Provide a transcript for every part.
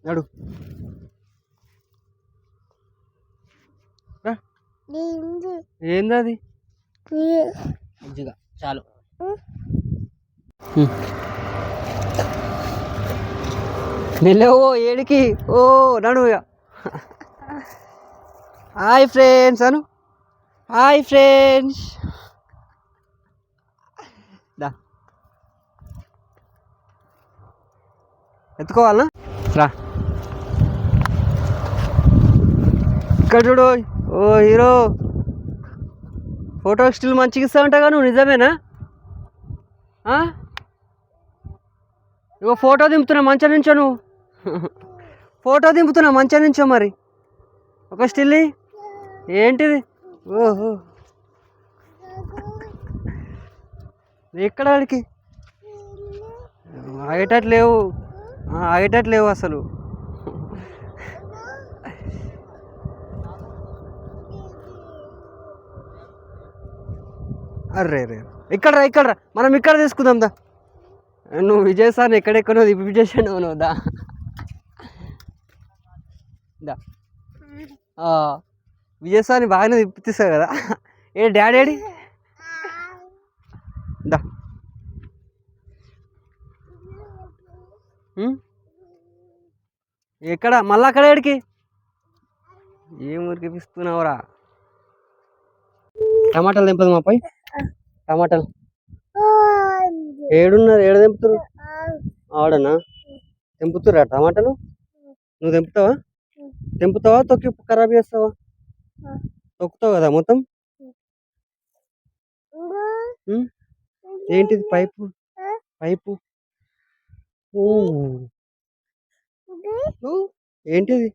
నడు ఏంది అది మంచిగా చాలు. నిలవో ఏడికి ఓ నడు. హాయ్ ఫ్రెండ్స్ అను. Hi friends. దా ఎత్తుకోవాలనా రా. ఇక్కడ చూడు ఓ హీరో ఫోటో స్టిల్ మంచిగా ఇస్తావంటగా నువ్వు, నిజమేనా? ఇగో ఫోటో దింపుతున్నా మంచిగా నుంచో, నువ్వు ఫోటో దింపుతున్నా మంచిగా నుంచో. మరి ఒక స్టిల్ ఏంటిది? ఓహో ఎక్కడ వాడికి ఆగేటట్లేవు, ఆగేటట్లేవు అసలు. అర్రే రే ఇక్కడ రా, ఇక్కడ రా, మనం ఇక్కడ తీసుకుందాం దా. నువ్వు విజయ్ సార్ని ఎక్కడెక్కడో దిప్పించేసాను నువ్వు. దా దా విజయ్ సార్ని బాగానే తిప్పిస్తావు కదా. ఏ డాడీ ఏడి? దా ఎక్కడ మళ్ళీ అక్కడ ఏడికి? ఏం ఊరికి పిస్తున్నావురా? టమాటాలు తెంపదు మా పై. టమాటాలు ఏడున్నారు? ఏడు తెంపుతారు? ఆడనా తెంపుతురా టమాటాలు? నువ్వు తెంపుతావా? తెంపుతావా తొక్కి ఖరాబ్ చేస్తావా? తొక్కుతావు కదా మొత్తం. ఏంటిది? పైపు పైపు ఏంటిది?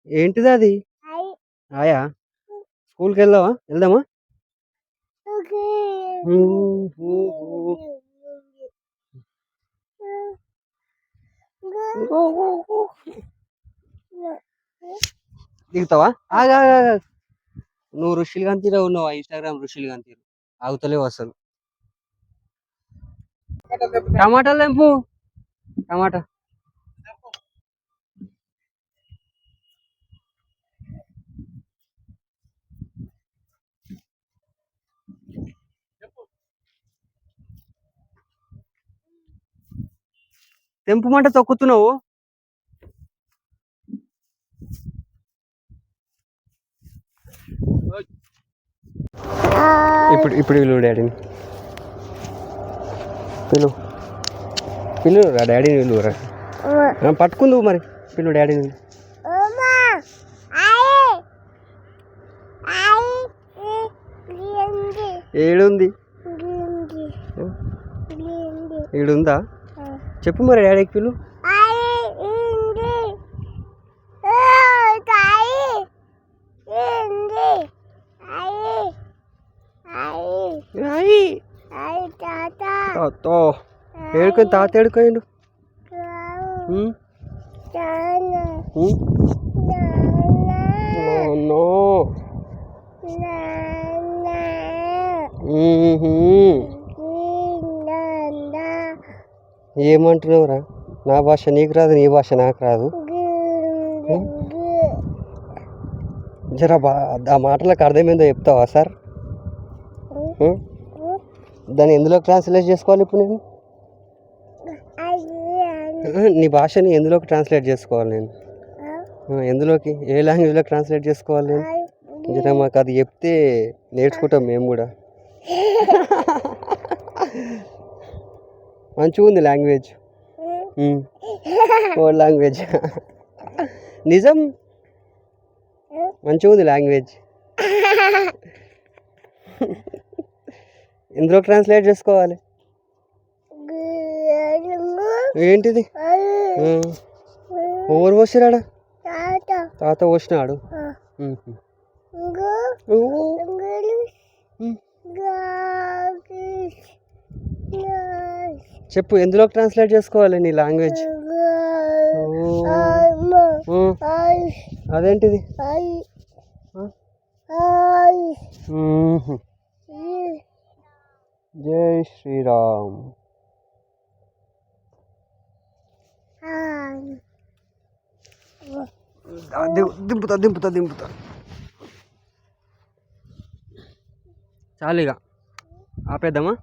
ఏంటిది అది? ఆయా స్కూల్కి వెళ్దామా? వెళ్దామా? దిగుతావా? ఆగా నువ్వు ఋషులు గాంధీలో ఉన్నావా? ఇన్స్టాగ్రామ్ ఋషులు గాంధీ ఆగుతలేవు అసలు. టమాటాలు తెంపు. టమాటా తెంపుమంటే తొక్కుతున్నావు. ఇప్పుడు పిలువు డాడీని. పిలువు రా డాడీని, పిలువురా. పట్టుకుందువు మరి, పిలువు డాడీని. ఏడుంది? ఈడుందా? చెప్పు మరి డాడీకి పిలువు. ఏడుకొని తాత ఏడుకోండు. ఏమంటున్నావురా? నా భాష నీకు రాదు, నీ భాష నాకు రాదు. జరా ఆ మాటలకు అర్థమైందో చెప్తావా సార్? దాన్ని ఎందులో ట్రాన్స్లేట్ చేసుకోవాలి ఇప్పుడు నేను? నీ భాషని ఎందులోకి ట్రాన్స్లేట్ చేసుకోవాలి నేను? ఎందులోకి, ఏ లాంగ్వేజ్లో ట్రాన్స్లేట్ చేసుకోవాలి నేను? జరా మాకు అది చెప్తే నేర్చుకుంటాం మేము కూడా. మంచిగా ఉంది లాంగ్వేజ్, ఓల్డ్ లాంగ్వేజ్. నిజం మంచిగా ఉంది లాంగ్వేజ్. ఎందులో ట్రాన్స్లేట్ చేసుకోవాలి? ఏంటిది? ఎవరు పోసిరాడా? తాత పోసినాడు. చెప్పు, ఎందులో ట్రాన్స్లేట్ చేసుకోవాలి నీ లాంగ్వేజ్? అదేంటిది? జై శ్రీరామ్. దింపుతా దింపుతా దింపుతా. చాలు ఇక ఆపేద్దామా?